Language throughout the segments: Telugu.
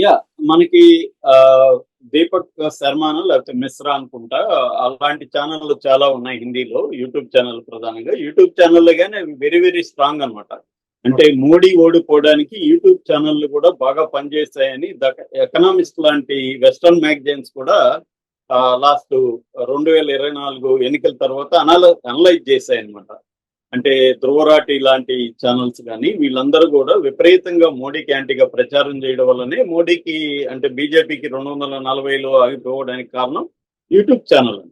యా మనకి ఆ దీపక్ శర్మను లేకపోతే మిశ్రా అనుకుంటా. అలాంటి ఛానళ్ళు చాలా ఉన్నాయి హిందీలో. యూట్యూబ్ ఛానల్ ప్రధానంగా. యూట్యూబ్ ఛానళ్ళే గాని అవి వెరీ వెరీ స్ట్రాంగ్ అనమాట. అంటే ఓకే. మోడీ ఓడిపోవడానికి యూట్యూబ్ ఛానళ్ళు కూడా బాగా పనిచేశాయని ఎకనామిస్ట్ లాంటి వెస్టర్న్ మ్యాగజైన్స్ కూడా లాస్ట్ 2024 ఎన్నికల తర్వాత అనలైజ్ చేశాయన్నమాట. అంటే ధ్రువరాటి లాంటి ఛానల్స్ కానీ వీళ్ళందరూ కూడా విపరీతంగా మోడీకి యాంటీగా ప్రచారం చేయడం వల్లనే మోడీకి అంటే బీజేపీకి 240లో ఆగిపోవడానికి కారణం యూట్యూబ్ ఛానల్.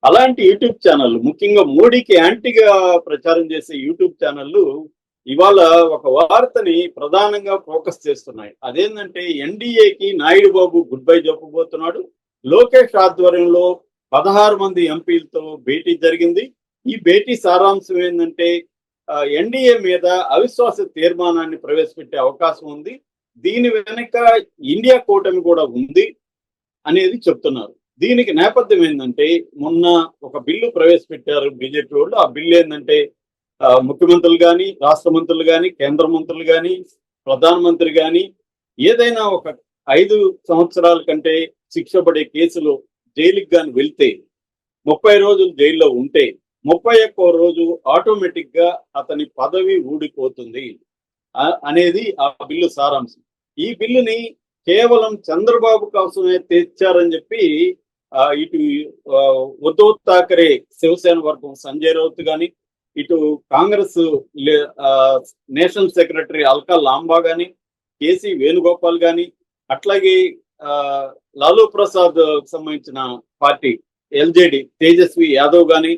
అలాంటి యూట్యూబ్ ఛానల్ ముఖ్యంగా మోడీకి యాంటీగా ప్రచారం చేసే యూట్యూబ్ ఛానళ్ళు ఇవాళ ఒక వార్తని ప్రధానంగా ఫోకస్ చేస్తున్నాయి. అదేంటంటే ఎన్డీఏకి నాయుడు బాబు గుడ్ బై చెప్పబోతున్నాడు. లోకేష్ ఆధ్వర్యంలో 16 మంది ఎంపీలతో భేటీ జరిగింది. ఈ భేటీ సారాంశం ఏంటంటే ఎన్డీఏ మీద అవిశ్వాస తీర్మానాన్ని ప్రవేశపెట్టే అవకాశం ఉంది. దీని వెనుక ఇండియా కూటమి కూడా ఉంది అనేది చెప్తున్నారు. దీనికి నేపథ్యం ఏంటంటే మొన్న ఒక బిల్లు ప్రవేశపెట్టారు బీజేపీ వాళ్ళు. ఆ బిల్లు ఏంటంటే ముఖ్యమంత్రులు కానీ, రాష్ట్ర మంత్రులు కానీ, కేంద్ర మంత్రులు కానీ, ప్రధానమంత్రి కానీ ఏదైనా ఒక 5 సంవత్సరాల కంటే శిక్ష పడే కేసులో జైలుకి కానీ వెళ్తే 30 రోజులు జైల్లో ఉంటే 31వ రోజు ఆటోమేటిక్ గా అతని పదవి ఊడిపోతుంది అనేది ఆ బిల్లు సారాంశం. ఈ బిల్లుని కేవలం చంద్రబాబు కోసమే తెచ్చారని చెప్పి ఇటు ఉద్ధవ్ ఠాకరే శివసేన వర్గం సంజయ్ రౌత్ గాని, ఇటు కాంగ్రెస్ నేషనల్ సెక్రటరీ అల్కా లాంబా గాని, కేసీ వేణుగోపాల్ గాని, అట్లాగే లాలూ ప్రసాద్ సంబంధించిన పార్టీ ఎల్జేడి తేజస్వి యాదవ్ గాని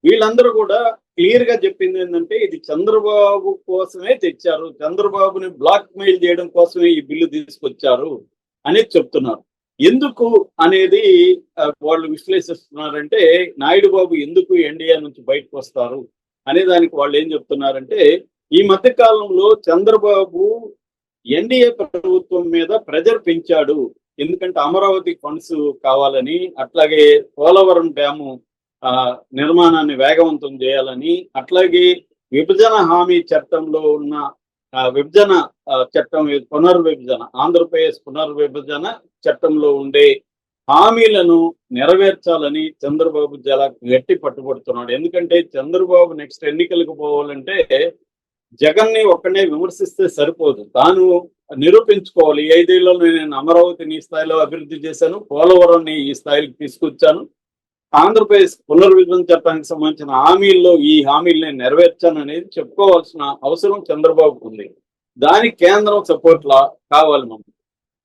వీళ్ళందరూ కూడా క్లియర్ గా చెప్పింది ఏంటంటే ఇది చంద్రబాబు కోసమే తెచ్చారు, చంద్రబాబుని బ్లాక్ మెయిల్ చేయడం కోసమే ఈ బిల్లు తీసుకొచ్చారు అనేది చెప్తున్నారు. ఎందుకు అనేది వాళ్ళు విశ్లేషిస్తున్నారంటే నాయుడు బాబు ఎందుకు ఎన్డీఏ నుంచి బయటకు వస్తారు అనే దానికి వాళ్ళు ఏం చెప్తున్నారంటే ఈ మధ్య కాలంలో చంద్రబాబు ఎన్డీఏ ప్రభుత్వం మీద ప్రెజర్ పెంచాడు. ఎందుకంటే అమరావతి ఫండ్స్ కావాలని, అట్లాగే పోలవరం డ్యాము నిర్మాణాన్ని వేగవంతం చేయాలని, అట్లాగే విభజన హామీ చట్టంలో ఉన్న విభజన చట్టం పునర్విభజన ఆంధ్రప్రదేశ్ పునర్విభజన చట్టంలో ఉండే హామీలను నెరవేర్చాలని చంద్రబాబు చాలా గట్టి పట్టుబడుతున్నాడు. ఎందుకంటే చంద్రబాబు నెక్స్ట్ ఎన్నికలకు పోవాలంటే జగన్ ని ఒక్కనే విమర్శిస్తే సరిపోదు, తాను నిరూపించుకోవాలి. 5 ఏళ్లలో నేను అమరావతిని ఈ స్థాయిలో అభివృద్ధి చేశాను, పోలవరాన్ని ఈ స్థాయికి తీసుకొచ్చాను, ఆంధ్రప్రదేశ్ పునర్విభజన చట్టానికి సంబంధించిన హామీల్లో ఈ హామీల్ని నెరవేర్చాను అనేది చెప్పుకోవాల్సిన అవసరం చంద్రబాబుకు ఉంది. దానికి కేంద్రం సపోర్ట్ కావాలి. మనం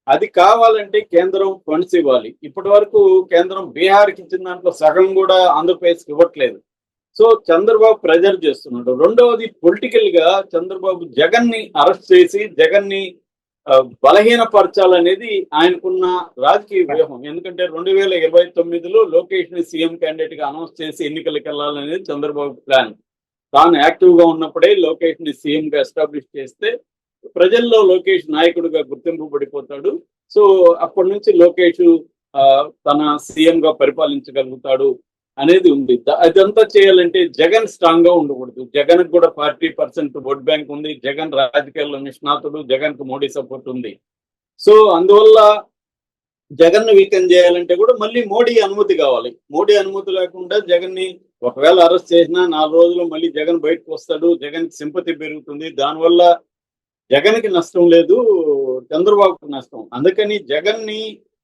అది కావాలంటే కేంద్రం ఫండ్స్ ఇవ్వాలి. ఇప్పటి వరకు కేంద్రం బీహార్కి ఇచ్చిన దాంట్లో సగం కూడా ఆంధ్రప్రదేశ్కి ఇవ్వట్లేదు. సో చంద్రబాబు ప్రెజర్ చేస్తున్నాడు. రెండవది పొలిటికల్ గా చంద్రబాబు జగన్ ని అరెస్ట్ చేసి జగన్ ని బలహీనపరచాలనేది ఆయనకున్న రాజకీయ వ్యూహం. ఎందుకంటే 2029లో లోకేష్ ని సీఎం క్యాండిడేట్ గా అనౌన్స్ చేసి ఎన్నికలకు వెళ్ళాలనేది చంద్రబాబు ప్లాన్. తాను యాక్టివ్ గా ఉన్నప్పుడే లోకేష్ ని సీఎం గా ఎస్టాబ్లిష్ చేస్తే ప్రజల్లో లోకేష్ నాయకుడిగా గుర్తింపు పడిపోతాడు. సో అప్పటి నుంచి లోకేష్ తన సీఎం గా పరిపాలించగలుగుతాడు అనేది ఉంది. అదంతా చేయాలంటే జగన్ స్ట్రాంగ్ గా ఉండకూడదు. జగన్ కూడా 40% ఓట్ బ్యాంక్ ఉంది. జగన్ రాజకీయాల్లో నిష్ణాతుడు, జగన్ కు మోడీ సపోర్ట్ ఉంది. సో అందువల్ల జగన్ ను వీకెన్ చేయాలంటే కూడా మళ్ళీ మోడీ అనుమతి కావాలి. మోడీ అనుమతి లేకుండా జగన్ ని ఒకవేళ అరెస్ట్ చేసినా 4 రోజులు మళ్ళీ జగన్ బయటకు వస్తాడు, జగన్ సింపతి పెరుగుతుంది. దానివల్ల జగన్ కి నష్టం లేదు, చంద్రబాబుకి నష్టం. అందుకని జగన్ ని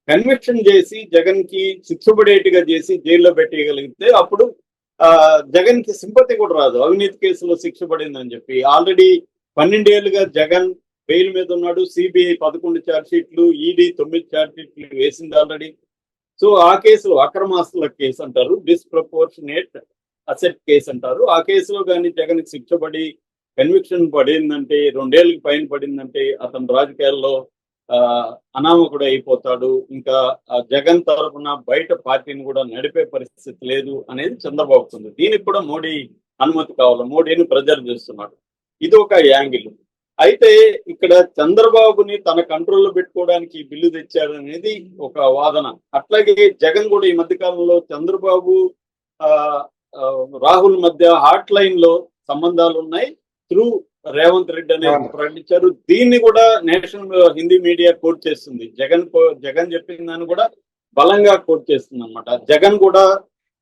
కన్విక్షన్ చేసి జగన్ కి శిక్ష పడేట్టుగా చేసి జైల్లో పెట్టేయగలిగితే అప్పుడు జగన్ కి సింపతి కూడా రాదు. అవినీతి కేసులో శిక్ష పడిందని చెప్పి ఆల్రెడీ 12 ఏళ్లుగా జగన్ బెయిల్ మీద ఉన్నాడు. సిబిఐ 11 ఛార్జ్షీట్లు, ఈడీ 9 ఛార్జ్షీట్లు వేసింది ఆల్రెడీ. సో ఆ కేసులో అక్రమాస్తుల కేసు అంటారు, డిస్ప్రపోర్షనేట్ అసెట్ కేసు అంటారు. ఆ కేసులో కానీ జగన్ కి శిక్ష పడి కన్విక్షన్ పడిందంటే 2 ఏళ్ళకి పైన పడిందంటే అతను రాజకీయాల్లో అనామకుడు అయిపోతాడు. ఇంకా జగన్ తరఫున బయట పార్టీని కూడా నడిపే పరిస్థితి లేదు అనేది చంద్రబాబుకు ఉంది. దీనికి కూడా మోడీ అనుమతి కావాలి. మోడీని ప్రెజర్ చేస్తున్నాడు. ఇది ఒక యాంగిల్. అయితే ఇక్కడ చంద్రబాబుని తన కంట్రోల్లో పెట్టుకోవడానికి ఈ బిల్లు తెచ్చాడనేది ఒక వాదన. అట్లాగే జగన్ కూడా ఈ మధ్య కాలంలో చంద్రబాబు రాహుల్ మధ్య హాట్ లైన్ లో సంబంధాలు ఉన్నాయి. త్రూ రేవంత్ రెడ్డి అనేది అవును. ప్రకటించారు. దీన్ని కూడా నేషనల్ హిందీ మీడియా కోట్ చేస్తుంది. జగన్ చెప్పిన దాన్ని కూడా బలంగా కోట్ చేస్తుంది అనమాట. జగన్ కూడా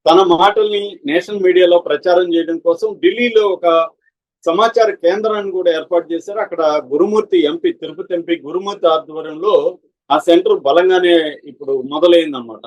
తన మాటల్ని నేషనల్ మీడియాలో ప్రచారం చేయడం కోసం ఢిల్లీలో ఒక సమాచార కేంద్రాన్ని కూడా ఏర్పాటు చేశారు. అక్కడ గురుమూర్తి ఎంపీ, తిరుపతి ఎంపీ గురుమూర్తి ఆధ్వర్యంలో ఆ సెంటర్ బలంగానే ఇప్పుడు మొదలైంది అనమాట.